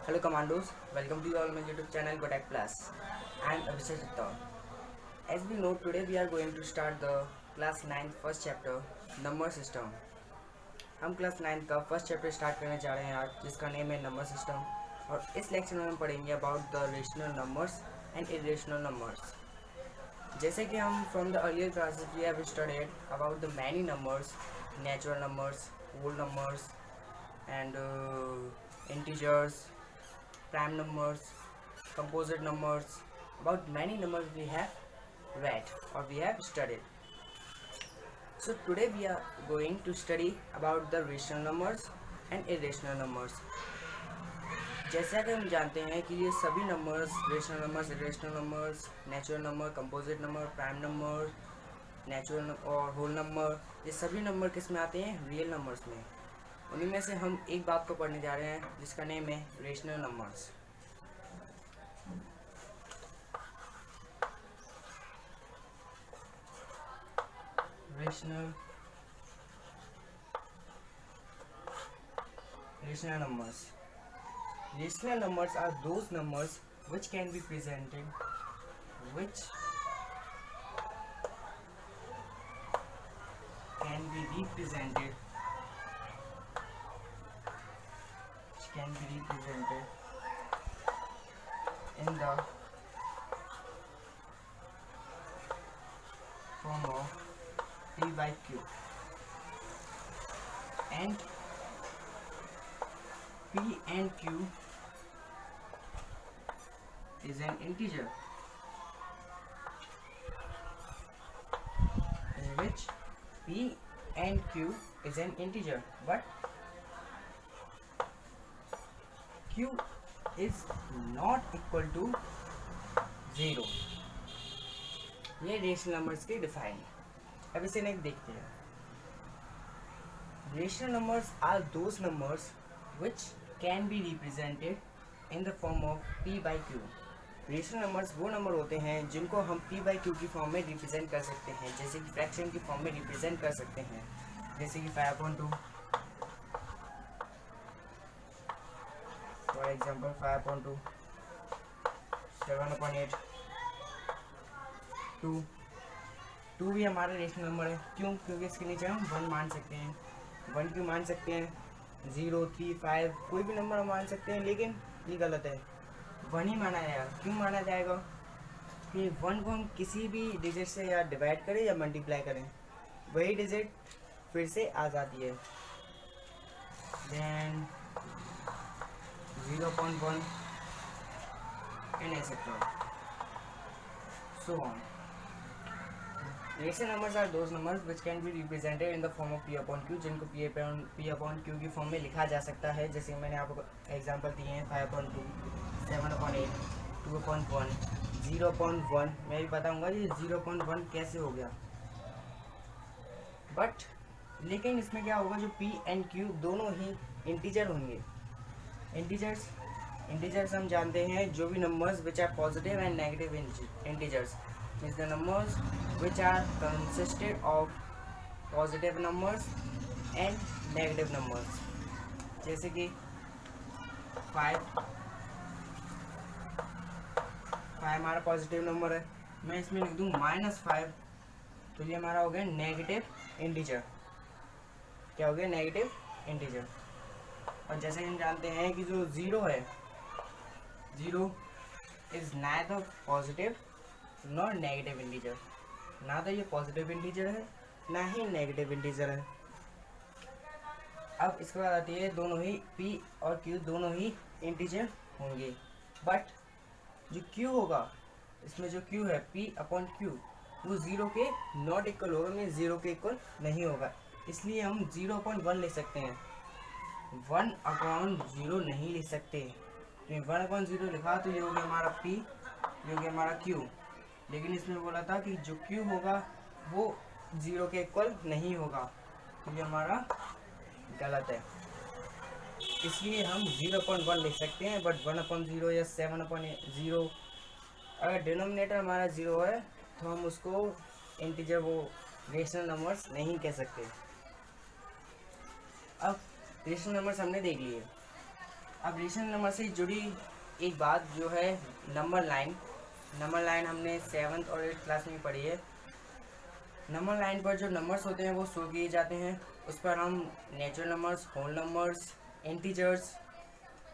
Hello Commandos, welcome to all my YouTube channel Gotak Plus. I am Abhishek Chittor. As we know, today we are going to start the class 9 first chapter number system. हम class 9 का first chapter start करने जा रहे हैं आज, जिसका name है number system. और इस लेक्चर में हम पढ़ेंगे about the rational numbers and irrational numbers. जैसे कि हम from the earlier classes we have studied about the many numbers, natural numbers, whole numbers and integers, prime numbers, composite numbers. About many numbers we have read or we have studied. So today we are going to study about the rational numbers and irrational numbers. जैसा कि हम जानते हैं कि ये सभी numbers, rational numbers, irrational numbers, natural number, composite number, prime number, natural और whole number, ये सभी नंबर किस में आते हैं? रियल नंबर्स में. उन्हीं में से हम एक बात को पढ़ने जा रहे हैं जिसका नेम है rational numbers. Rational numbers. Rational numbers are those numbers which can be represented in the form of P by Q, and P and Q is an integer in which P and Q is an integer, but Q is not equal to 0. ये rational numbers की define है. अब इसे नहीं देखते हैं. Rational numbers are those numbers which can be represented in the form of P by Q. Rational numbers वो number होते हैं जिनको हम P by Q की फॉर्म में रिप्रेजेंट कर सकते हैं, जैसे कि फ्रैक्शन की फॉर्म में रिप्रेजेंट कर सकते हैं, जैसे कि 5/2, फॉर एग्जाम्पल 5/2, 7/8, 2 भी हमारा रेशनल नंबर है. क्यों? क्योंकि इसके नीचे हम 1 मान सकते हैं. 1 क्यों मान सकते हैं? 0, 3, 5 कोई भी नंबर हम मान सकते हैं, लेकिन ये गलत है. 1 ही माना जाएगा. क्यों माना जाएगा? कि 1 को हम किसी भी डिजिट से या डिवाइड करें या मल्टीप्लाई करें, वही डिजिट फिर से आ जाती है. Then 0.1 and et cetera so on. Rational numbers are those numbers which can be represented in the form of P upon Q, जिनको P upon Q की फॉर्म में लिखा जा सकता है. जैसे मैंने आपको एग्जांपल दिए हैं 5/2, 7/8, 2/1, 0.1. मैं भी बताऊंगा ये 0.1 कैसे हो गया. बट लेकिन इसमें क्या होगा, जो P एंड Q दोनों ही इंटीजर होंगे. इंटीजर्स हम जानते हैं जो भी numbers which are positive and negative integers, means the numbers which are consisted of positive numbers and negative numbers. जैसे कि 5 हमारा पॉजिटिव नंबर है, मैं इसमें लिख दूँ -5, तो ये हमारा हो गया नेगेटिव इंटीजर. क्या हो गया? Negative integer. और जैसे हम जानते हैं कि जो 0 है, 0 is neither positive nor negative integer. ना तो ये पॉजिटिव इंटीजर है, ना ही नेगेटिव इंटीजर है. अब इसके बाद आती है दोनों ही P और Q दोनों ही इंटीजर होंगे. बट जो Q होगा, इसमें जो Q है P अपॉन Q, वो 0 के नॉट इक्वल होगा, मीन 0 के इक्वल नहीं होगा. इसलिए हम 0.1 ले सकते हैं, 1/0 नहीं लिख सकते. तो 1/0 लिखा तो ये हो गया हमारा P, ये हो गया हमारा Q. लेकिन इसमें बोला था कि जो Q होगा वो 0 के इक्वल नहीं होगा, तो ये हमारा गलत है. इसलिए हम 0.1 लिख सकते हैं. बट 1/0 या 7/0, अगर डिनोमिनेटर हमारा 0 है तो हम उसको इंटीजर, वो रेशनल नंबर्स नहीं कह सकते. अब रेशनल नंबर्स हमने देख लिए. अब रेशनल नंबर से जुड़ी एक बात जो है नंबर लाइन हमने 7th और 8th क्लास में पढ़ी है। नंबर लाइन पर जो नंबर्स होते हैं वो शो किए जाते हैं। उस पर हम natural numbers, whole numbers, integers,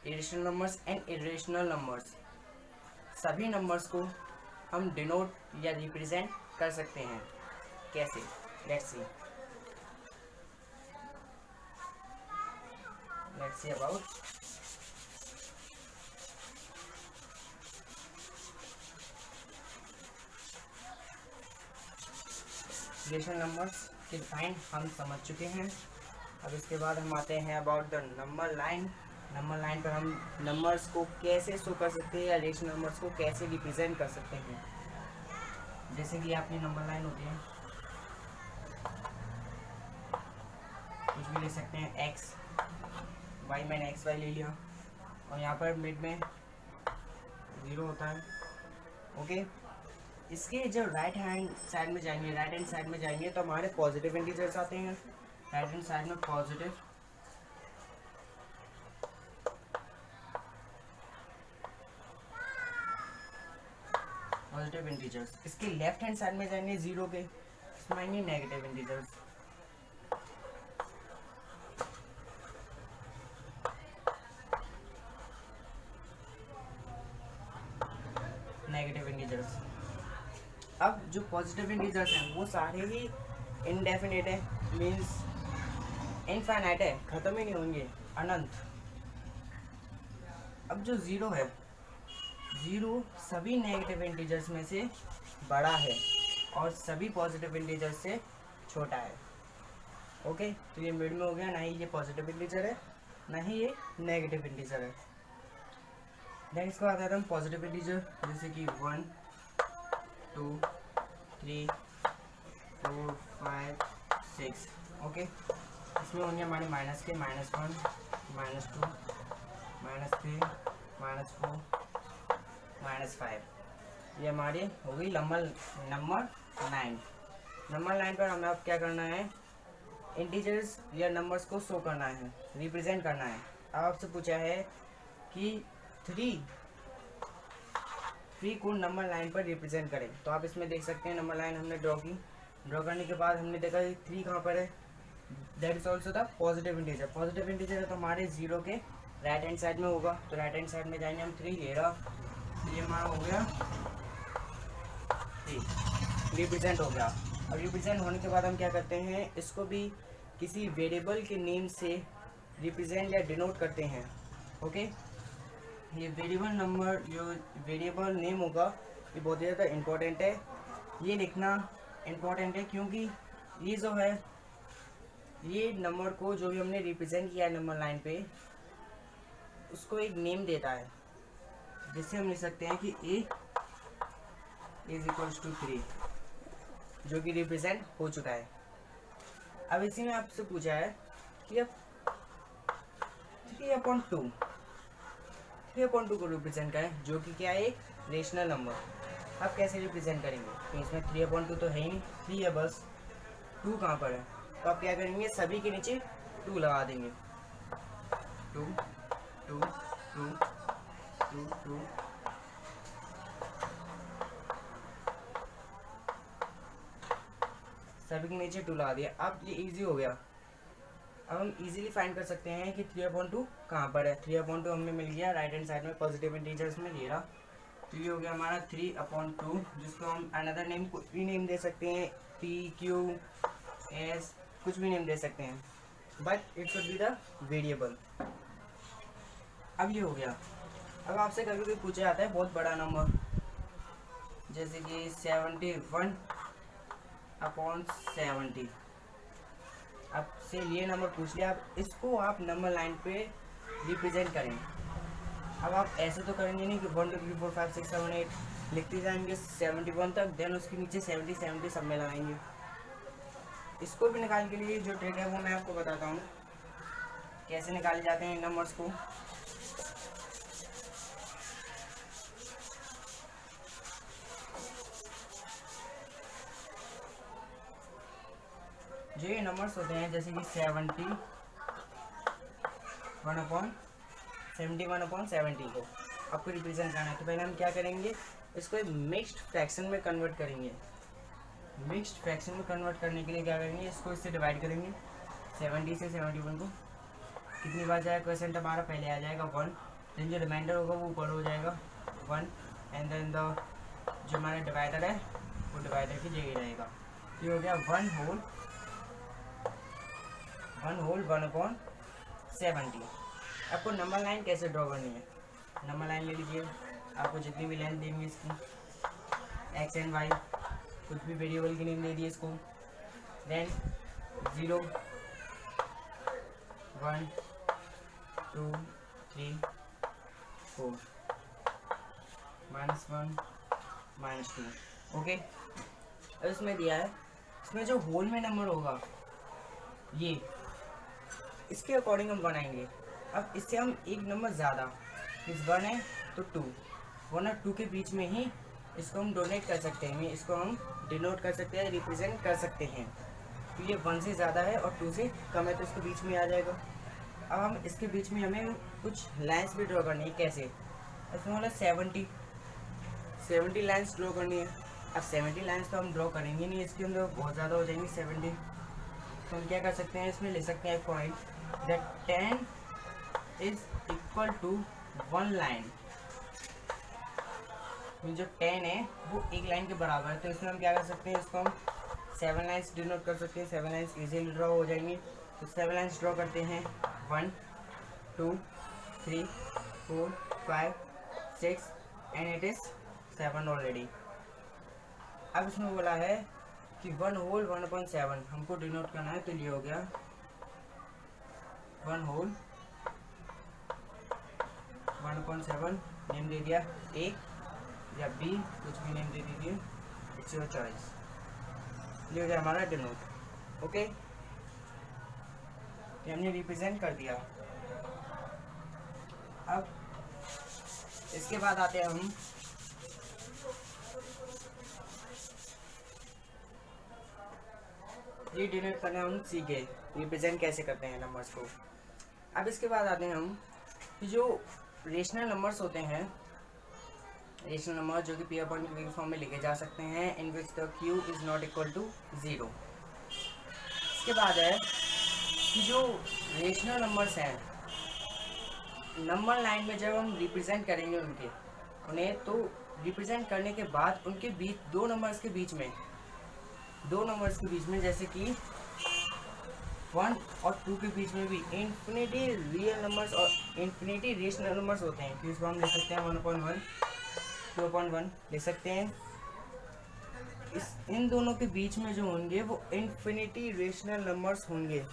irrational numbers and irrational numbers, सभी नंबर्स को हम डिनोट या रिप्रेजेंट कर सकते हैं। कैसे? Let's see about relation numbers के डिफाइन हम समझ चुके हैं। अब इसके बाद हम आते हैं about the number line. Number line पर हम नंबर्स को कैसे शो कर सकते हैं या रेशनल नंबर्स को कैसे रिप्रेजेंट कर सकते हैं। जैसे कि आपकी नंबर लाइन होती है, कुछ भी ले सकते हैं, एक्स वाई, मैंने एक्स वाई ले लिया और यहाँ पर मिड में 0 होता है। ओके, इसके जब राइट हैंड साइड में जाएंगे तो हमारे पॉजिटिव इंटीजर्स आते हैं। राइट हैंड साइड में पॉजिटिव इंटीजर्स। इसके लेफ्ट हैंड साइड में जाएंगे 0 के, इसमें आएंगे नेगेटिव इंटीजर्स। अब जो पॉजिटिव इंटीजर्स हैं वो सारे ही इनडेफिनेट है, मीन्स इनफाइनाइट है, ख़त्म ही नहीं होंगे, अनंत। अब जो 0 है, 0 सभी नेगेटिव इंटीजर्स में से बड़ा है और सभी पॉजिटिव इंटीजर्स से छोटा है। ओके, तो ये मिड में हो गया, ना ही ये पॉजिटिव इंटीजर है ना ही ये नेगेटिव इंटीजर है। देन इसको आता है हम पॉजिटिव इंटीजर, जैसे कि 1 2 3 4 5 6। ओके, इसमें होंगे हमारे माइनस के -1 -2 -3 -4 -5। ये हमारी हो गई नंबर लाइन। नंबर लाइन पर हमें अब क्या करना है, इंटीजर्स या नंबर्स को शो करना है, रिप्रेजेंट करना है। अब आपसे पूछा है कि 3 को नंबर लाइन पर रिप्रेजेंट करें, तो आप इसमें देख सकते हैं नंबर लाइन हमने ड्रॉ करने के बाद हमने देखा 3 कहाँ पर है, that is also the positive integer. Positive integer है तो हमारे 0 के राइट हैंड साइड में होगा, तो राइट हैंड साइड में जाएंगे हम 3 ले रहा, तो ये हमारा हो गया 3 रिप्रेजेंट हो गया। और रिप्रेजेंट होने के बाद हम क्या करते हैं, इसको भी किसी वेरिएबल के नेम से रिप्रेजेंट या डिनोट करते हैं। ओके, ये वेरिएबल नंबर जो वेरिएबल नेम होगा ये बहुत ही ज़्यादा इम्पोर्टेंट है, ये लिखना इम्पोर्टेंट है, क्योंकि ये जो है ये नंबर को जो भी हमने रिप्रेजेंट किया है नंबर लाइन पे उसको एक नेम देता है, जिससे हम लिख सकते हैं कि a इज इक्वल्स टू 3, जो कि रिप्रेजेंट हो चुका है। अब इसी में आपसे पूछा है कि अब 3/2 को रिप्रेजेंट करें, जो कि क्या है, एक रेशनल नंबर। अब कैसे रिप्रेजेंट करेंगे, तो इसमें 3/2 तो है ही नहीं, 3 है बस, 2 कहाँ पर है, तो आप क्या करेंगे, सभी के नीचे 2 लगा देंगे। 2 2 2 2 2 सभी के नीचे 2 लगा दिया। अब ये इजी हो गया। अब हम इजीली फाइंड कर सकते हैं कि 3/2 कहाँ पर है। 3/2 हमें मिल गया राइट हैंड साइड में पॉजिटिव इंटीजर्स में, ये रहा। तो ये हो गया हमारा 3/2, जिसको हम अनदर नेम कुछ भी नेम दे सकते हैं, P Q S कुछ भी नेम दे सकते हैं, but it should be the variable. अब ये हो गया। अब आपसे कभी कभी पूछा जाता है बहुत बड़ा नंबर, जैसे कि 71/70। आपसे ये नंबर पूछ लिया, आप इसको आप नंबर लाइन पे रिप्रेजेंट करें। अब आप ऐसे तो करेंगे नहीं कि 1 2 3 4 5 6 7 8 लिखते जाएंगे 71 तक, देन उसके नीचे 70 70 सब में लगाएंगे। इसको भी निकालने के लिए जो ट्रिक है वो मैं आपको बताता हूँ कैसे निकाले जाते हैं इन नंबर्स को। जो ये नंबर्स होते हैं जैसे कि 70 1/70 71/70 को आपको रिप्रेजेंट करना है। तो पहले हम क्या करेंगे, इसको एक मिक्स्ड फ्रैक्शन में कन्वर्ट करेंगे। मिक्स्ड फ्रैक्शन में कन्वर्ट करने के लिए क्या करेंगे, इसको इससे डिवाइड करेंगे। 70 से 71 को कितनी बार जाएगा क्वेश्चन हमारा, पहले आ जाएगा 1, देन जो रिमाइंडर होगा वो ऊपर हो जाएगा 1, एंड देन द जो हमारा डिवाइडर है वो डिवाइडर की जगह रहेगा। तो ये हो गया 1 होल 1/70। आपको नंबर लाइन कैसे ड्रॉ करनी है, नंबर लाइन ले लीजिए। आपको जितनी भी लेंथ देंगे इसकी, एक्स एंड वाई, कुछ भी वेरिएबल की नेम दे दिए इसको। देन 0 1 2 3 4 -1 -2। ओके, अब इसमें दिया है, इसमें जो होल में नंबर होगा ये, इसके अकॉर्डिंग हम बनाएंगे। अब इससे हम एक नंबर ज़्यादा, इस 1 है तो 2, 1 और 2 के बीच में ही इसको हम डोनेट कर सकते हैं, इसको हम डिनोट कर सकते हैं, रिप्रेजेंट कर सकते हैं। तो ये 1 से ज़्यादा है और 2 से कम है तो इसके बीच में आ जाएगा। अब हम इसके बीच में हमें कुछ लाइन्स भी ड्रॉ करनी है। कैसे, इसमें मतलब 70 लाइन्स ड्रॉ करनी है। अब 70 लाइन्स तो हम ड्रॉ करेंगे नहीं, इसके अंदर बहुत ज़्यादा हो जाएंगी 70। तो हम क्या कर सकते हैं, इसमें ले सकते हैं एक point that 10 is equal to 1 line. जो 10 है वो एक लाइन के बराबर है, तो इसमें हम क्या कर सकते हैं, इसको हम 7 लाइन्स डिनोट कर सकते हैं। 7 लाइन्स इजीली ड्रॉ हो जाएंगी। तो 7 लाइन्स ड्रॉ करते हैं, 1 2 3 4 5 6 एंड इट इज़ 7 ऑलरेडी। अब इसमें बोला है कि 1 होल 1/7 हमको डिनोट करना है, तो ये हो गया 1 होल 1/7। नेम दे दिया A या B, कुछ भी नेम दे दीजिए, इट्स योर चॉइस। ये हो गया हमारा डिनोट। ओके, ये हमने रिप्रेजेंट कर दिया। अब इसके बाद आते हैं हम ये डिनोट करना हम सीखे रिप्रेजेंट कैसे करते हैं नंबर्स को। अब इसके बाद आते हैं हम कि जो रेशनल नंबर्स होते हैं, रेशनल नंबर जो कि P/Q फॉर्म में लिखे जा सकते हैं, in which the Q is not equal to 0। इसके बाद है कि जो रेशनल नंबर्स हैं, नंबर लाइन में जब हम रिप्रेजेंट करेंगे उन्हें तो रिप्रेजेंट करने के बाद उनके बीच दो नंबर्स के बीच में जैसे कि 1 और 2 के बीच में भी इन्फिनिटी रियल नंबर्स और इन्फिनिटी रेशनल नंबर्स होते हैं। तो इसको हम ले सकते हैं 1/1 2/1 ले सकते हैं। इन दोनों के बीच में जो होंगे वो इन्फिनिटी रेशनल नंबर्स होंगे।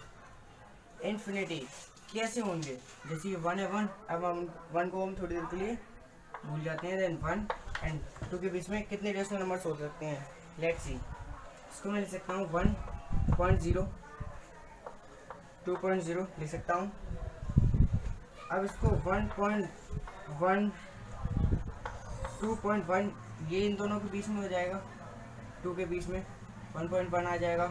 इन्फिनिटी कैसे होंगे, जैसे 1 है 1, अब हम 1 को हम थोड़ी देर के लिए भूल जाते हैं। देन 1 एंड 2 के बीच में कितने रेशनल नंबर्स हो सकते हैं, लेट्स सी। इसको मैं ले सकता हूँ 1.0 2.0 ले सकता हूँ। अब इसको 1.1 2.1 ये इन दोनों के बीच में हो जाएगा, 2 के बीच में 1.1 आ जाएगा,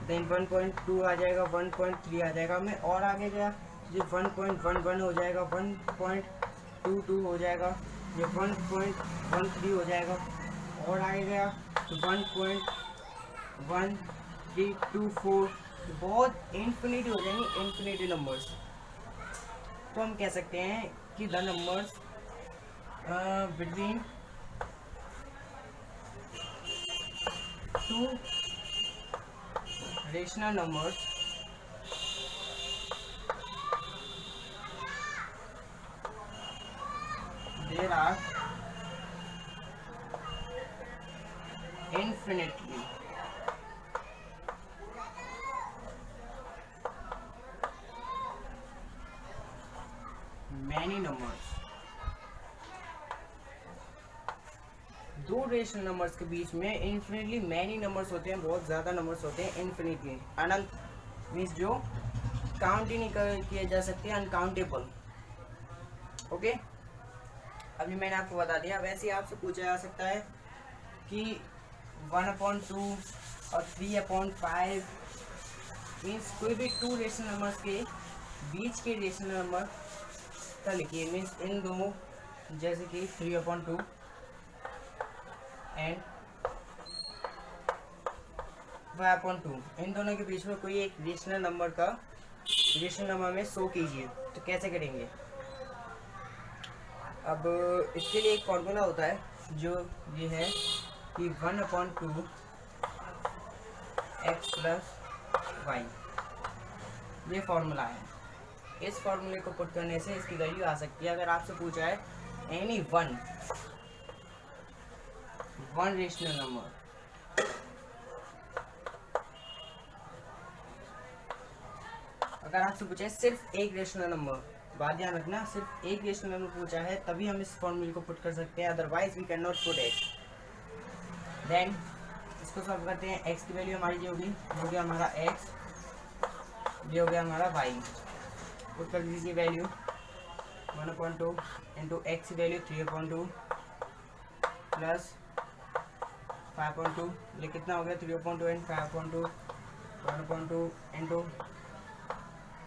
देन 1.2 आ जाएगा, 1.3 आ जाएगा। मैं और आगे गया ये 1.11 हो जाएगा, 1.22 हो जाएगा, ये 1.13 हो जाएगा, और आगे गया तो 1.1324, बहुत इन्फिनिटी हो जाएंगे, इन्फिनिटी नंबर्स। तो हम कह सकते हैं कि the numbers between 2 rational numbers there are infinitely many numbers। दो रेशनल नंबर्स के बीच में इन्फिनिटली मैनी नंबर्स होते हैं, बहुत ज़्यादा नंबर्स होते हैं। इन्फिनिटली अनंत मीन्स जो काउंट ही नहीं किए जा सकते, अनकाउंटेबल। ओके, अभी मैंने आपको बता दिया। वैसे आपसे पूछा जा सकता है कि 1/2 और 3/5 मीन्स कोई भी 2 रेशनल नंबर्स के बीच के रेशनल नंबर का लिखिए, मीन्स इन दोनों, जैसे कि 3/2 एंड 5/2, इन दोनों के बीच में कोई एक रेशनल नंबर में शो कीजिए। तो कैसे करेंगे? अब इसके लिए एक फॉर्मूला होता है जो ये है कि 1/2 x प्लस वाई, ये फॉर्मूला है। इस फॉर्मूले को पुट करने से इसकी वैल्यू आ सकती है। अगर आपसे पूछा है एनी वन रेशनल नंबर, अगर आपसे पूछा है सिर्फ एक रेशनल नंबर, बात ध्यान रखना, सिर्फ एक रेशनल नंबर पूछा है तभी हम इस फॉर्मूले को पुट कर सकते हैं, otherwise we can not put it. Then इसको सॉल्व करते हैं। x की वैल्यू हमारी जो होगी, हो गया हमारा x, ये हो गया हमारा y। पुट कर दीजिए वैल्यू 1/2 इंटू एक्स की वैल्यू 3/2 प्लस 5/2, ये कितना हो गया 3/2 एंड 5/2, 1/2 इंटू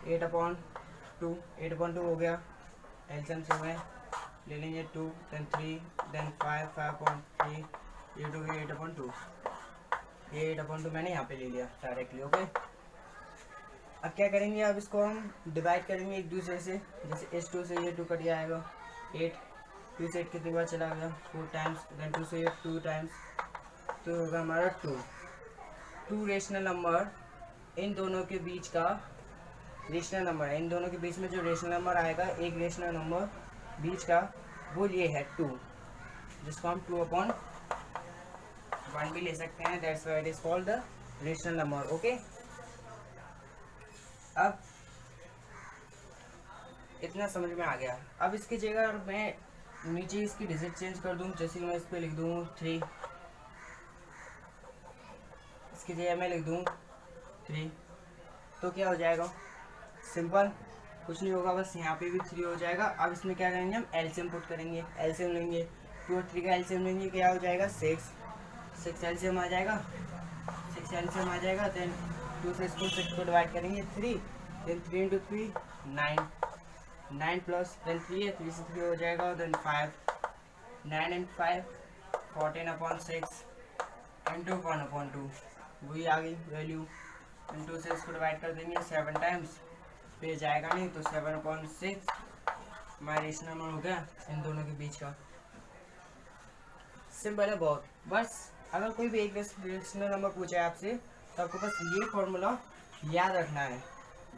8/2, 8/2 हो गया, एलसीएम से में ले लेंगे 2 देन 3 देन 5, 5/3, ये हो गया 8/2, ये 8/2 मैंने यहाँ पे ले लिया डायरेक्टली। ओके, अब क्या करेंगे? अब इसको हम डिवाइड करेंगे एक दूसरे से। जैसे इस 2 से ये 2 कट जाएगा, 8, 2 से 8 कितनी बार चला गया 4 टाइम्स, देन 2 से 8 2 टाइम्स, तो होगा हमारा 2 रेशनल नंबर। इन दोनों के बीच का रेशनल नंबर है, इन दोनों के बीच में जो रेशनल नंबर आएगा, एक रेशनल नंबर बीच का, वो ये है 2, जिसको हम 2/1 भी ले सकते हैं। That's why it is called the rational number. Okay, अब इतना समझ में आ गया। अब इसकी जगह मैं नीचे इसकी डिजिट चेंज कर दूं, जैसे मैं इस पर लिख दूं 3, इसकी जगह मैं लिख दूं 3, तो क्या हो जाएगा? सिंपल, कुछ नहीं होगा, बस यहाँ पे भी 3 हो जाएगा। अब इसमें क्या करेंगे? हम एलसीएम पुट करेंगे, एलसीएम लेंगे, 2 और 3 का एलसीएम लेंगे, क्या हो जाएगा 6 एलसीएम आ जाएगा, 6 एलसीएम आ जाएगा। देन 2 से इसको 6 को डिवाइड करेंगे 3, देन 3 इंटू 3 9 प्लस देन 3 है, 3 से 3 हो जाएगा, देन 5, 9 एंड 5 14/6 इंटू 1/2, वही आ गई वैल्यू। इंटू से इसको डिवाइड कर देंगे 7 टाइम्स, पे जाएगा नहीं, तो 7/6 हमारा रेशनल नंबर हो गया इन दोनों के बीच का। सिंपल है बहुत। बस अगर कोई भी एक रेशनल नंबर पूछा है आपसे, तो आपको बस ये फॉर्मूला याद रखना है,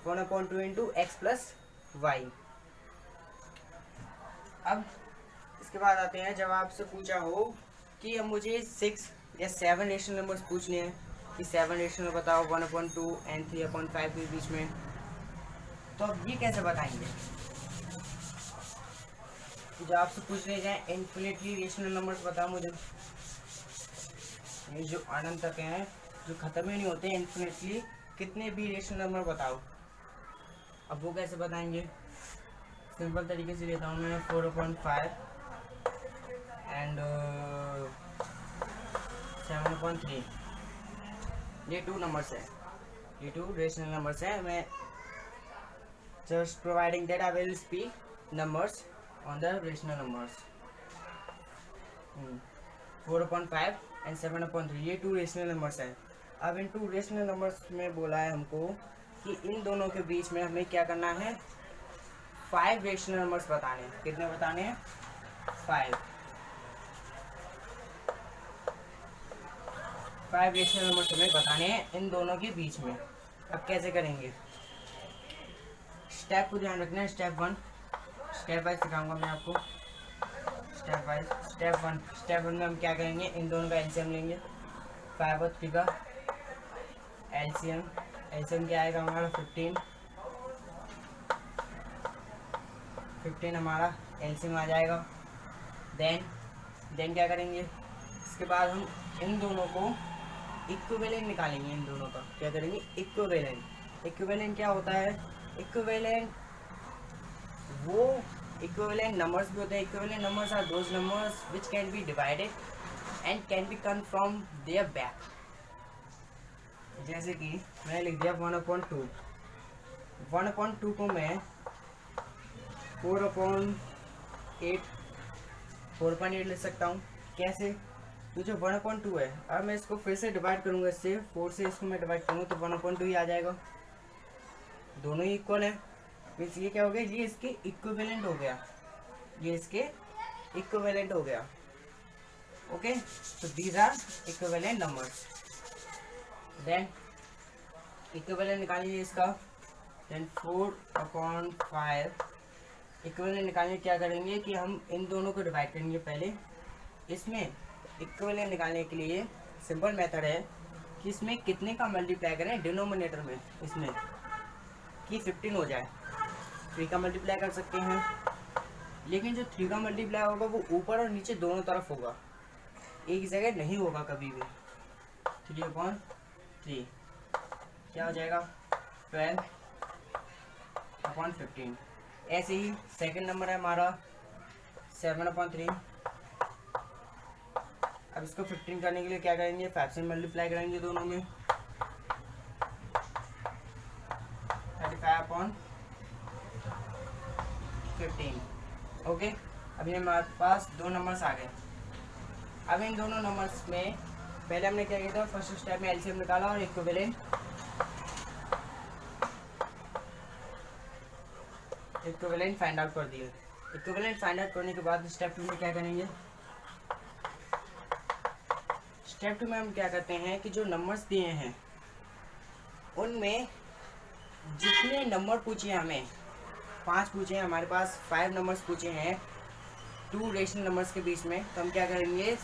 1/2 इंटू एक्स प्लस वाई। अब इसके बाद आते हैं, जब आपसे पूछा हो कि अब मुझे 6 या 7 रेशनल नंबर्स पूछने हैं कि 7 रेशनल बताओ 1/2 एंड 3/5 के बीच में, तो अब ये कैसे बताएंगे? जब आपसे पूछ रहे जाए इन्फिनिटली रेशनल नंबर्स बताओ मुझे, ये जो अनंत तक हैं, जो खत्म ही नहीं होते, इन्फिनिटली कितने भी रेशनल नंबर बताओ, अब वो कैसे बताएंगे? सिंपल तरीके से लेता हूँ मैं 4/5 एंड 7/3, ये 2 नंबर्स है, ये 2 रेशनल नंबर्स हैं। मैं just providing that I will speak numbers on the rational numbers। 4/5 and 7/3, ये 2 रेशनल नंबर्स हैं। अब इन 2 रेशनल नंबर्स में बोला है हमको कि इन दोनों के बीच में हमें क्या करना है? 5 रेशनल नंबर्स बताने हैं। कितने बताने हैं? 5 रेशनल नंबर्स हमें बताने हैं इन दोनों के बीच में। अब कैसे करेंगे? स्टेप को ध्यान रखना है। स्टेप 1 स्टेप वाइज सिखाऊंगा मैं आपको, स्टेप वाइज। स्टेप 1 में हम क्या करेंगे? इन दोनों का एलसीएम लेंगे, 5 और 3 का एलसीएम क्या आएगा हमारा? 15 हमारा एलसीएम आ जाएगा। देन क्या करेंगे? इसके बाद हम इन दोनों को इक्विवेलेंट निकालेंगे। इन दोनों का क्या करेंगे? इक्विवेलेंट क्या होता है? इक्विवेलेंट वो इक्विवेलेंट नंबर्स भी होते हैं। Equivalent numbers are those numbers which can be divided and can be come from there back. जैसे कि मैंने लिख दिया 1/2 को मैं 4/8, 4/8 लिख सकता हूँ। कैसे? तो जो 1/2 है, अब मैं इसको फिर से डिवाइड करूँगा, इससे 4 से इसको मैं डिवाइड करूँगा तो 1/2 ही आ जाएगा। दोनों ही इक्वल है, मीन्स ये क्या हो गया, ये इसके इक्विवेलेंट हो गया, ये इसके इक्विवेलेंट हो गया। ओके, तो these are equivalent numbers. Then equivalent निकालिए इसका। देन 4/5 इक्विवेलेंट निकालने क्या करेंगे कि हम इन दोनों को डिवाइड करेंगे पहले। इसमें इक्विवेलेंट निकालने के लिए सिंपल मेथड है कि इसमें कितने का मल्टीप्लाई करें डिनोमिनेटर में, इसमें कि 15 हो जाए। 3 का मल्टीप्लाई कर सकते हैं, लेकिन जो 3 का मल्टीप्लाई होगा वो ऊपर और नीचे दोनों तरफ होगा, एक जगह नहीं होगा कभी भी। 3/3 क्या हो जाएगा, 12/15। ऐसे ही सेकंड नंबर है हमारा 7/3। अब इसको 15 करने के लिए क्या करेंगे, 5 से मल्टीप्लाई करेंगे दोनों में, 35/15। ओके, अभी हमारे पास 2 नंबर्स आ गए। अब इन दोनों नंबर्स में पहले हमने क्या किया था, फर्स्ट स्टेप में एलसीएम निकाला और इक्विवेलेंट फाइंड आउट कर दिए। इक्विवेलेंट फाइंड आउट करने के बाद स्टेप 2 में क्या करेंगे, स्टेप 2 में हम क्या करते हैं कि जो नंबर्स दिए हैं उनमें जितने नंबर पूछे हमें, 5 पूछे हैं हमारे पास, 5 नंबर्स पूछे हैं 2 रेशनल नंबर्स के बीच में, तो हम क्या करेंगे,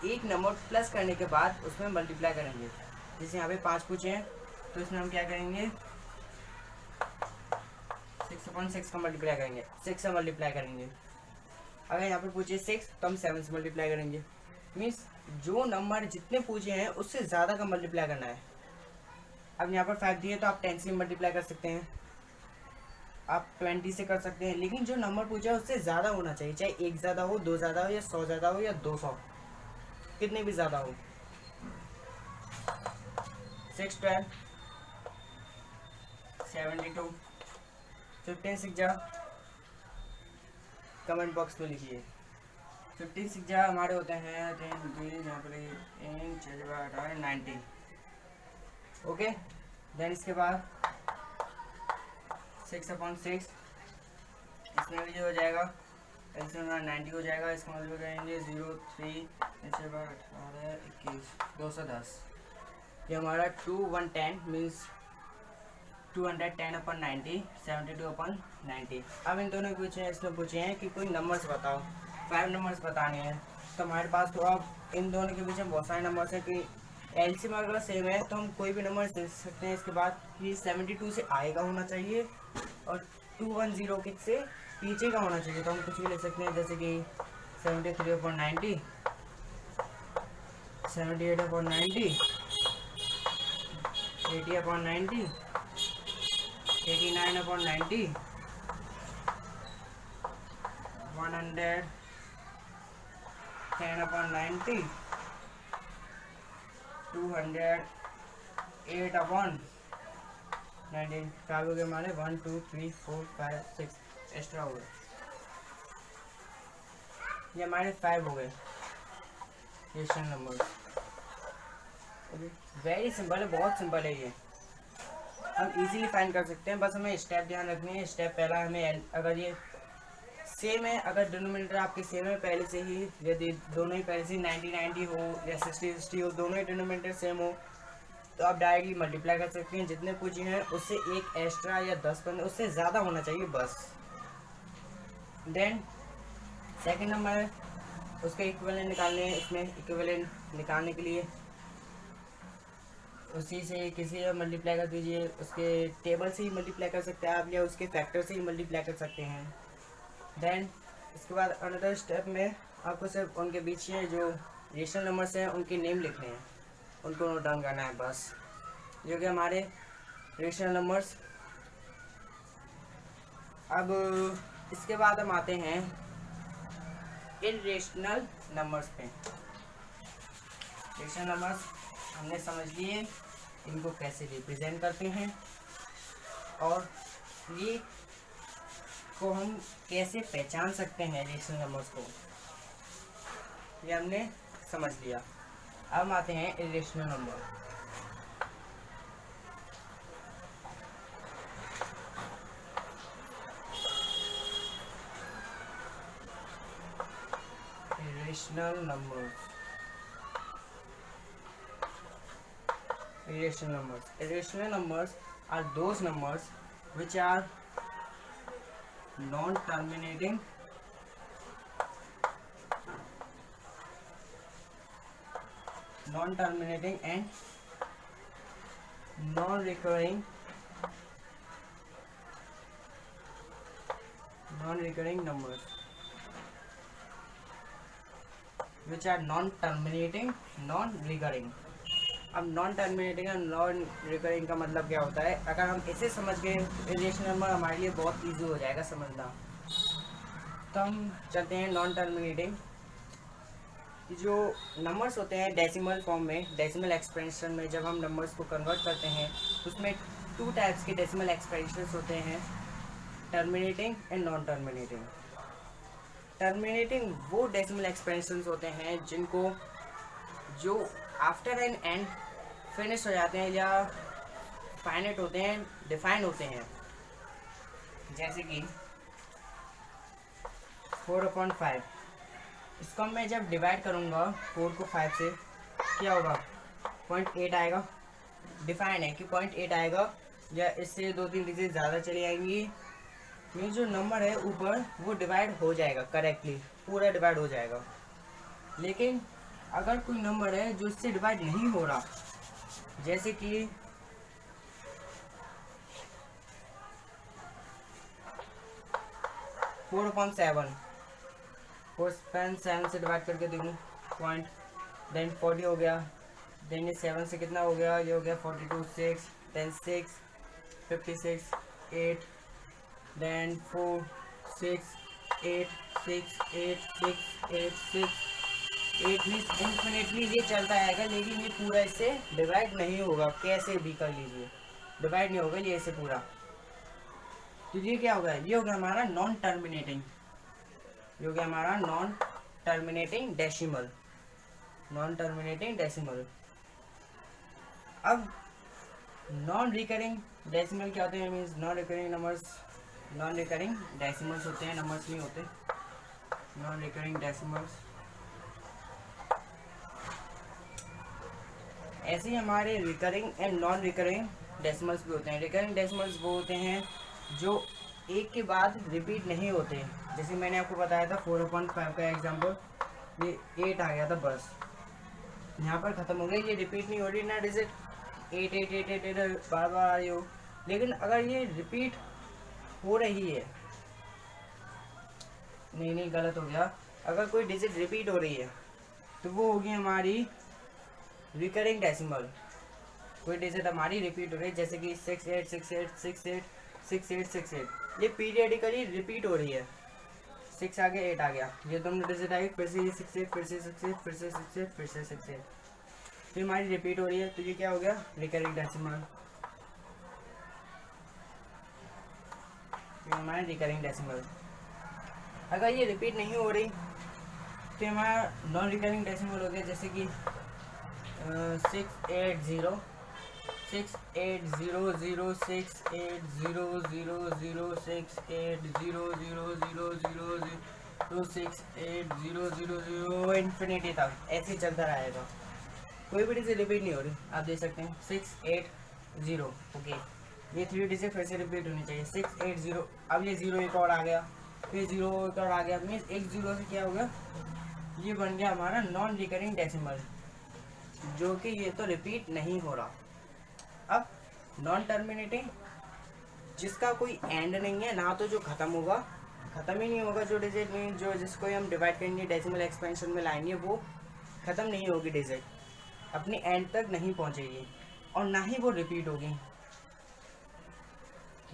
एक नंबर प्लस करने के बाद उसमें मल्टीप्लाई करेंगे। जैसे यहाँ पे 5 पूछे हैं तो इसमें हम क्या करेंगे, 6/6 का मल्टीप्लाई करेंगे, 6 से मल्टीप्लाई करेंगे। अगर यहाँ पे पूछे 6 तो हम 7 से मल्टीप्लाई करेंगे। मीन्स जो नंबर जितने पूछे हैं उससे ज़्यादा का मल्टीप्लाई करना है। अब यहाँ पर 5 दिए तो आप 10 से मल्टीप्लाई कर सकते हैं, आप 20 से कर सकते हैं, लेकिन जो नंबर पूछा है उससे ज़्यादा होना चाहिए, चाहे 1 ज़्यादा हो, 2 ज़्यादा हो, या 100 ज़्यादा हो, या 200, कितने भी ज़्यादा हो। 6 12 72 15 6 जा, कमेंट बॉक्स में लिखिए। 15 6 जा हमारे होते हैं 90। ओके, देन इसके बाद 6/6 इसमें भी जो हो जाएगा, एलसीएम 90 हो जाएगा। इसका मतलब करेंगे 0 3 18 21 210, ये हमारा 2 1 10 मीन्स 210/90 72/90। अब इन दोनों पूछे हैं, इसमें पूछे हैं कि कोई नंबर्स बताओ, 5 नंबर्स बताने हैं। तो हमारे पास तो अब इन दोनों के बीच में बहुत सारे नंबर्स हैं कि एलसीएम अगर सेम है तो हम कोई भी नंबर दे सकते हैं। इसके बाद कि 72 से आगे का होना चाहिए और 210 के से पीछे का होना चाहिए, तो हम कुछ भी लिख सकते हैं, जैसे कि 73/90 78/90 80/90 89/90 110/90 208/90। क्या हो गए हमारे 1 2 3 4 5 6 एक्स्ट्रा हो गए, ये हमारे 5 हो गए रेशनल नंबर। वेरी सिंपल है, बहुत सिंपल है, ये हम इजीली फाइंड कर सकते हैं। बस हमें स्टेप ध्यान रखनी है। स्टेप पहला, हमें अगर ये सेम है, अगर डिनोमिनेटर आपके सेम है पहले से ही, यदि दोनों ही पहले से 90 90 हो या 60 60 हो, दोनों ही डिनोमिनेटर सेम हो, तो आप डायरेक्टली मल्टीप्लाई कर सकते हैं। जितने पूछे हैं उससे एक एक्स्ट्रा या 10-15 उससे ज़्यादा होना चाहिए बस। देन सेकंड नंबर है, उसके इक्विवेलेंट निकालने हैं। इसमें इक्विवेलेंट निकालने के लिए उसी से किसी से मल्टीप्लाई कर दीजिए, उसके टेबल से ही मल्टीप्लाई कर सकते हैं आप, या उसके फैक्टर से ही मल्टीप्लाई कर सकते हैं। देन इसके बाद अनदर स्टेप में आपको सिर्फ उनके बीच में जो रेशनल नंबर्स हैं उनके नेम लिखने हैं, उनको नोट डाउन करना है बस, जो कि हमारे रेशनल नंबर्स। अब इसके बाद हम आते हैं इररेशनल नंबर्स पे। रेशनल नंबर्स हमने समझ लिए इनको कैसे रिप्रेजेंट करते हैं, और ये को हम कैसे पहचान सकते हैं इरेशनल नंबर्स को, ये हमने समझ लिया। अब आते हैं irrational number. Irrational numbers. Irrational numbers. Irrational numbers are those numbers which are non-terminating, and non-recurring numbers, which are non-terminating, non-recurring. अब नॉन टर्मिनेटिंग और नॉन रिकरिंग का मतलब क्या होता है? अगर हम इसे समझ गए इरेशनल नंबर हमारे लिए बहुत इजी हो जाएगा समझना। तो हम चलते हैं नॉन टर्मिनेटिंग। जो नंबर्स होते हैं डेसिमल फॉर्म में, डेसिमल एक्सप्रेशन में जब हम नंबर्स को कन्वर्ट करते हैं उसमें 2 टाइप्स के डेसिमल एक्सप्रेशंस होते हैं, terminating and non terminating. Terminating वो डेसिमल एक्सप्रेशंस होते हैं जिनको जो आफ्टर एन एंड फिनिश हो जाते हैं या फाइनाइट होते हैं, डिफाइन होते हैं। जैसे कि 4/5, इसको मैं जब डिवाइड करूँगा 4 को 5 से, क्या होगा? 0.8 आएगा। डिफाइन है कि 0.8 आएगा, या इससे 2-3 डिजिट ज़्यादा चली आएंगी। ये जो नंबर है ऊपर वो डिवाइड हो जाएगा करेक्टली, पूरा डिवाइड हो जाएगा। लेकिन अगर कोई नंबर है जो इससे डिवाइड नहीं हो रहा, जैसे कि 4/7, 4/7 से डिवाइड करके देखूँ पॉइंट, देन 40 हो गया, देन ये 7 से कितना हो गया? ये हो गया 42, 6, देन 6, 56, 8, देन 4, 6, 8, 6, 8, 6, 8, 6, 8 मीन्स इन्फिनिटली ये चलता आएगा, लेकिन ये पूरा इससे डिवाइड नहीं होगा। कैसे भी कर लीजिए, डिवाइड नहीं होगा ये इससे पूरा। तो ये क्या होगा? ये हो गया हमारा नॉन टर्मिनेटिंग, ये हो गया हमारा non terminating decimal, non terminating decimal. अब नॉन रिकरिंग डेसिमल क्या होते हैं? Means non recurring numbers, non recurring decimals होते हैं, नंबर्स नहीं होते। नॉन रिकरिंग डेसिमल्स ऐसे ही हमारे recurring and non recurring decimals भी होते हैं। रिकरिंग डेसिमल्स वो होते हैं जो एक के बाद रिपीट नहीं होते। जैसे मैंने आपको बताया था 4/5 का एग्जांपल, ये 8 आ गया था, बस यहाँ पर ख़त्म हो गया, ये रिपीट नहीं हो रही ना डिजिट, 8 8 8 8 8 बार बार आ रही हो। लेकिन अगर ये रिपीट हो रही है, नहीं गलत हो गया, अगर कोई डिजिट रिपीट हो रही है तो वो होगी हमारी रिकरिंग डेसिमल। कोई डिजिट हमारी रिपीट हो रही है, जैसे कि 6 8 6 8 6 8 6 8 6 8, ये पीरियडिकली रिपीट हो रही है। 6 आ गया, 8 आ गया, ये दोनों डिजिट आएगी, फिर से ये 6 8, फिर से 6 8, फिर से 6 8, फिर से 6 8, फिर हमारी रिपीट हो रही है। तो ये क्या हो गया? रिकरिंग डेसिमल, ये हमारा रिकरिंग डेसिमल। अगर ये रिपीट नहीं हो रही तो हमारा नॉन रिकरिंग डेसिमल हो गया, जैसे कि 6 8 0 6 8 0 0 6 8 0 0 0 6 8 0 0 0 0 0 6 8 0 0 0 इन्फिनिटी तक ऐसे चलता रहेगा। कोई भी डिजिट रिपीट नहीं हो रही, आप देख सकते हैं 6 8 0, ओके, ये 3 डिजिट फिर से रिपीट होनी चाहिए। 6 8 0, अब ये 0 एक और आ गया, फिर 0 एक और आ गया, मीन्स एक 0 से क्या होगा? ये बन गया हमारा नॉन रिकरिंग डेसिमल, जो कि ये तो रिपीट नहीं हो रहा। अब नॉन टर्मिनेटिंग, जिसका कोई एंड नहीं है, ना तो जो ख़त्म होगा, ख़त्म ही नहीं होगा, जो डिजिट में जो जिसको हम डिवाइड करेंगे डेसिमल एक्सपेंशन में लाएंगे वो ख़त्म नहीं होगी, डिजिट अपनी एंड तक नहीं पहुंचेगी, और ना ही वो रिपीट होगी,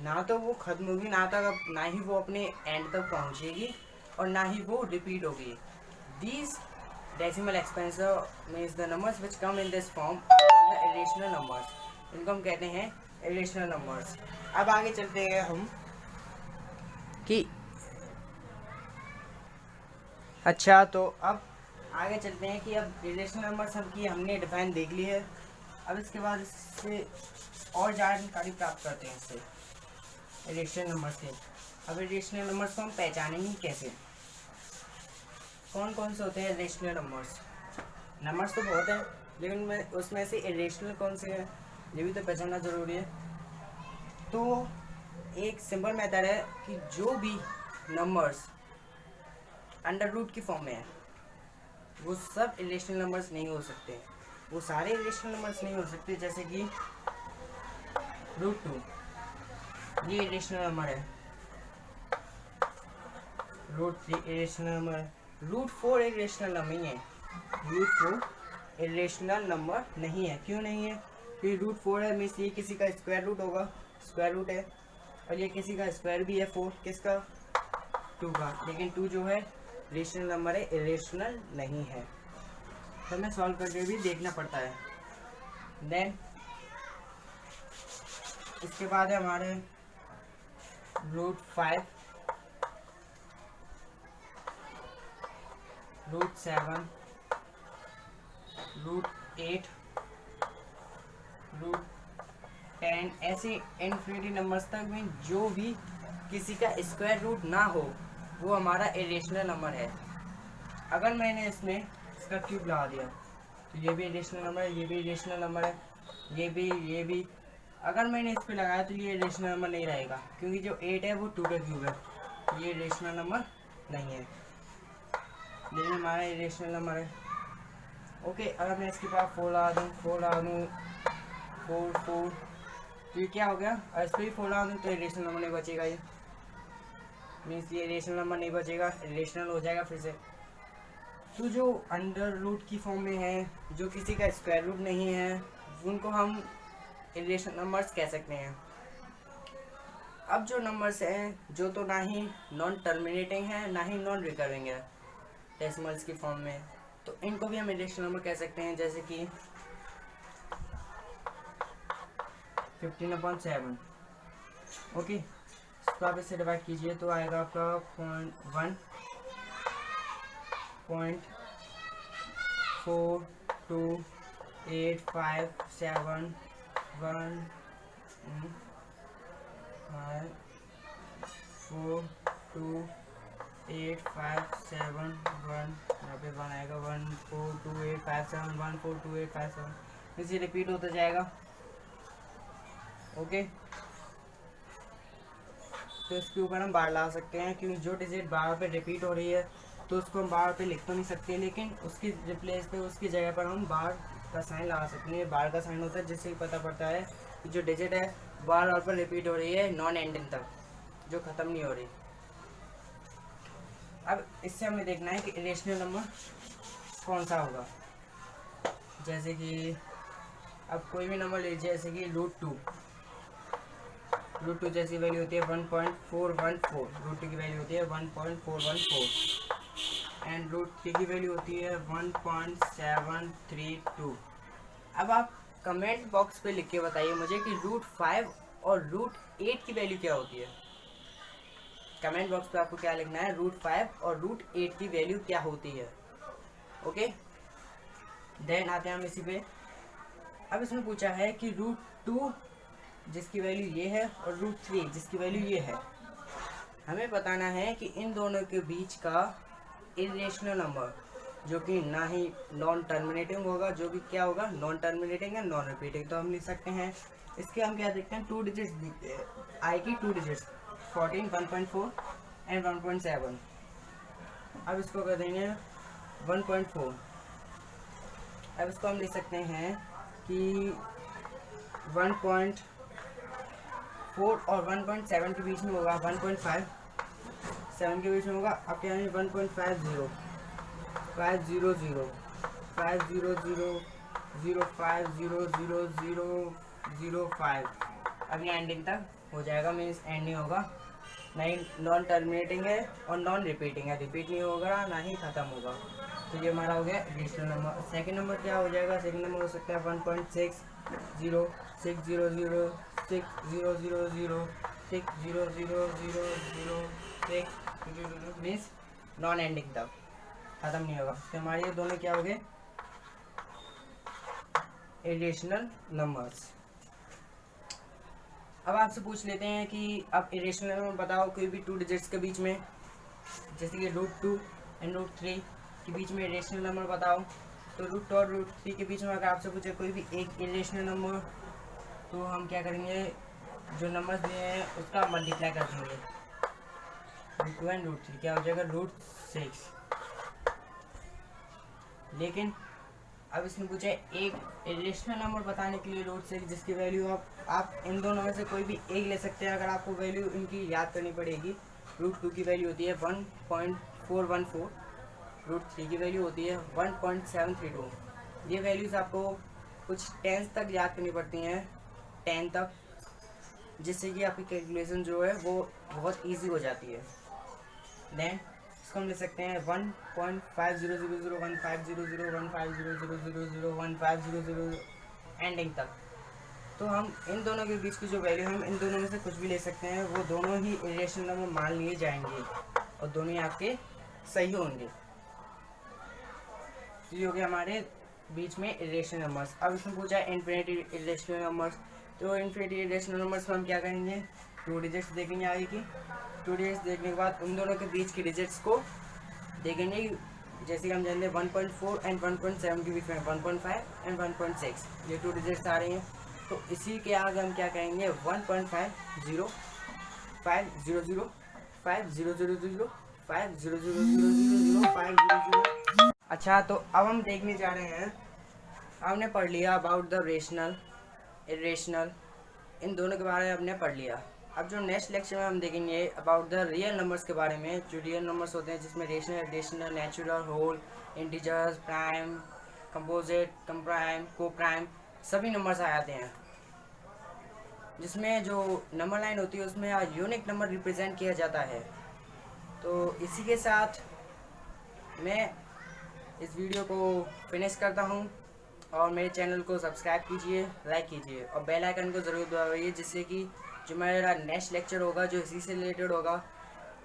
ना तो वो ख़त्म होगी, ना ही वो अपने एंड तक पहुंचेगी, और ना ही वो रिपीट होगी। These decimal expansion means the numbers which come in this form are called the irrational numbers. इनको हम कहते हैं irrational numbers। अब आगे चलते हैं हम कि अच्छा, तो अब आगे चलते हैं कि अब रिलेशनल नंबर्स हमने डिफाइन देख ली है। अब इसके बाद इससे और जानकारी प्राप्त करते हैं इससे रिलेशनल नंबर्स के। अब रिलेशनल नंबर्स को हम पहचानेंगे कैसे, कौन कौन से होते हैं रिलेशनल नंबर्स। नंबर्स तो बहुत हैं, लेकिन उसमें से इरेशनल कौन से हैं ये भी तो पहचानना ज़रूरी है। तो एक सिंपल मेथड है कि जो भी नंबर्स अंडर रूट की फॉर्म में है वो सब इरेशनल नंबर्स नहीं हो सकते, वो सारे इरेशनल नंबर्स नहीं हो सकते। जैसे कि √2 ये इरेशनल नंबर है, √3 इरेशनल नंबर है, √4 इरेशनल नंबर नहीं है, √4 इरेशनल नंबर नहीं है। क्यों नहीं है? क्योंकि √4 है, मीन्स ये किसी का स्क्वायर रूट होगा, स्क्वायर रूट है, और ये किसी का स्क्वायर भी है, 4 किसका? 2 का। लेकिन 2 जो है रेशनल नंबर है, इरेशनल नहीं है, तो हमें सॉल्व करके भी देखना पड़ता है। देन इसके बाद है हमारे √5, √7, √8, √10, ऐसे इनफिनिटी नंबर्स तक में जो भी किसी का स्क्वायर रूट ना हो वो हमारा इरेशनल नंबर है। अगर मैंने इसमें इसका क्यूब लगा दिया तो ये भी इरेशनल नंबर है, ये भी इरेशनल नंबर है, ये भी। अगर मैंने इस पर लगाया तो ये इरेशनल नंबर नहीं रहेगा, क्योंकि जो 8 है वो 2 का क्यूब है, ये इरेशनल नंबर नहीं है, लेकिन हमारा इरेशनल नंबर है। ओके, अगर मैं इसके पास 4 लगा दूँ 4 तो ये क्या हो गया? और इस पर भी 4 लगा दूँ तो इरेशनल नंबर नहीं बचेगा, ये मीन्स ये इरेशनल नंबर नहीं बचेगा, इरेशनल हो जाएगा फिर से। तो जो अंडर रूट की फॉर्म में है, जो किसी का स्क्वायर रूट नहीं है, उनको हम इरेशनल नंबर्स कह सकते हैं। अब जो नंबर्स हैं जो तो ना ही नॉन टर्मिनेटिंग है ना ही नॉन रिकरिंग है डेसिमल्स की फॉर्म में, तो इनको भी हम इरेशनल नंबर कह सकते हैं। जैसे कि 15/7, ओके, इसको आप इससे डिवाइड कीजिए तो आएगा आपका 1.42857 1 5 4 2 8 5 7 1, यहाँ पे 1 आएगा, 1 4 2 8 5 7 1 4 2 8 5 7, इसे रिपीट होता जाएगा। ओके, तो इसके ऊपर हम बार ला सकते हैं, क्योंकि जो डिजिट बार पे रिपीट हो रही है तो उसको हम बार पे लिख तो नहीं सकते, लेकिन उसकी रिप्लेस पे उसकी जगह पर हम बार का साइन लगा सकते हैं। बार का साइन होता है जिससे पता पड़ता है कि जो डिजिट है बार बार पर रिपीट हो रही है नॉन एंडिंग तक, जो ख़त्म नहीं हो रही। अब इससे हमें देखना है कि इरेशनल नंबर कौन सा होगा। जैसे कि अब कोई भी नंबर लीजिए, जैसे कि √2 जैसी वैल्यू होती है 1.414, √2 की वैल्यू होती है 1.414 एंड √3 की वैल्यू होती है 1.732। अब आप कमेंट बॉक्स पे लिख के बताइए मुझे कि √5 और √8 की वैल्यू क्या होती है। कमेंट बॉक्स पे आपको क्या लिखना है, √5 और √8 की वैल्यू क्या होती है। ओके, देन आते हैं हम इसी पे। अब इसमें पूछा है कि √2 जिसकी वैल्यू ये है और √3 जिसकी वैल्यू ये है, हमें बताना है कि इन दोनों के बीच का इरेशनल नंबर जो कि ना ही नॉन टर्मिनेटिंग होगा, जो कि क्या होगा, नॉन टर्मिनेटिंग है, नॉन रिपीटिंग। तो हम लिख सकते हैं इसके, हम क्या देखते हैं, 2 डिजिट्स दिखते हैं, आई की 2 डिजिट्स 14, 1.4 एंड 1.7। अब इसको कर देंगे 1.4। अब इसको हम लिख सकते हैं कि 1.4 और 1.7 के बीच में होगा, 1.5 7 के बीच में होगा। अब क्या है 1.50 500 50005 अब ये एंडिंग तक हो जाएगा, मीन्स एंड नहीं होगा, नहीं नॉन टर्मिनेटिंग है और नॉन रिपीटिंग है, रिपीट नहीं होगा ना ही ख़त्म होगा। तो ये हमारा हो गया एडिशनल नंबर। सेकंड नंबर क्या हो जाएगा, सेकंड नंबर हो सकता है 1.606006000600060000 मीन्स नॉन एंडिंग तक खत्म नहीं होगा। तो हमारे ये दोनों क्या हो गए, इरेशनल नंबर्स। अब आपसे पूछ लेते हैं कि अब इरेशनल नंबर बताओ कोई भी 2 डिजिट्स के बीच में, जैसे कि √2 एंड √3 के बीच में इरेशनल नंबर बताओ। तो √2 और √3 के बीच में अगर आपसे पूछे कोई भी एक इरेशनल नंबर, तो हम क्या करेंगे, जो नंबर्स दिए हैं उसका मल्टीप्लाई कर देंगे। √2 एंड √3 क्या हो जाएगा, √6। लेकिन अब इसने पूछा एक इरेशनल नंबर बताने के लिए √6 जिसकी वैल्यू आप इन दोनों में से कोई भी एक ले सकते हैं। अगर आपको वैल्यू इनकी याद करनी पड़ेगी, √2 की वैल्यू होती है 1.414, √3 की वैल्यू होती है 1.732। ये वैल्यूज़ आपको कुछ टेंस तक याद करनी पड़ती हैं, 10 तक, जिससे कि आपकी कैलकुलेशन जो है वो बहुत ईजी हो जाती है। देन इसको हम ले सकते हैं 1.500015001500001500 एंडिंग तक। तो हम इन दोनों के बीच की जो वैल्यू, हम इन दोनों में से कुछ भी ले सकते हैं, वो दोनों ही इरेशनल नंबर मान लिए जाएंगे और दोनों ही आपके सही होंगे। तो ये हो गया हमारे बीच में इरेशनल नंबर्स। अब इसमें पूछा है इनफिनिटी इरेशनल नंबर्स। तो इनफिनिटी इरेशनल नंबर्स में हम क्या करेंगे, 2 डिजिट्स देखेंगे आगे की। 2 डिजिट्स देखने के बाद उन दोनों के बीच की डिजिट्स को देखेंगे, जैसे कि हम जानते हैं 1.4 एंड 1.7 के बीच में 1.5 एंड 1.6 ये 2 डिजिट्स आ रही हैं। तो इसी के आगे हम क्या कहेंगे, 1.50 500 5000 500000 अच्छा, तो अब हम देखने जा रहे हैं, हमने पढ़ लिया अबाउट द रेशनल, इरेशनल, इन दोनों के बारे में हमने पढ़ लिया। अब जो नेक्स्ट लेक्चर में हम देखेंगे अबाउट द रियल नंबर्स के बारे में, जो रियल नंबर्स होते हैं जिसमें rational, irrational, natural, whole, integers, prime, composite, coprime, coprime, सभी नंबर्स आ जाते हैं। जिसमें जो नंबर लाइन होती है उसमें यूनिक नंबर रिप्रेजेंट किया जाता है। तो इसी के साथ मैं इस वीडियो को फिनिश करता हूँ, और मेरे चैनल को सब्सक्राइब कीजिए, लाइक कीजिए और बेल आइकन को ज़रूर दबाइए, जिससे कि जो मेरा नेक्स्ट लेक्चर होगा जो इसी से रिलेटेड होगा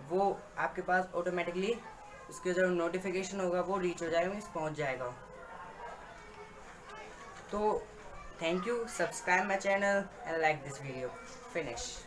वो आपके पास ऑटोमेटिकली उसके जो नोटिफिकेशन होगा वो रीच हो जाएगा, मीन्स पहुँच जाएगा। तो thank you, subscribe my channel and like this video. Finish.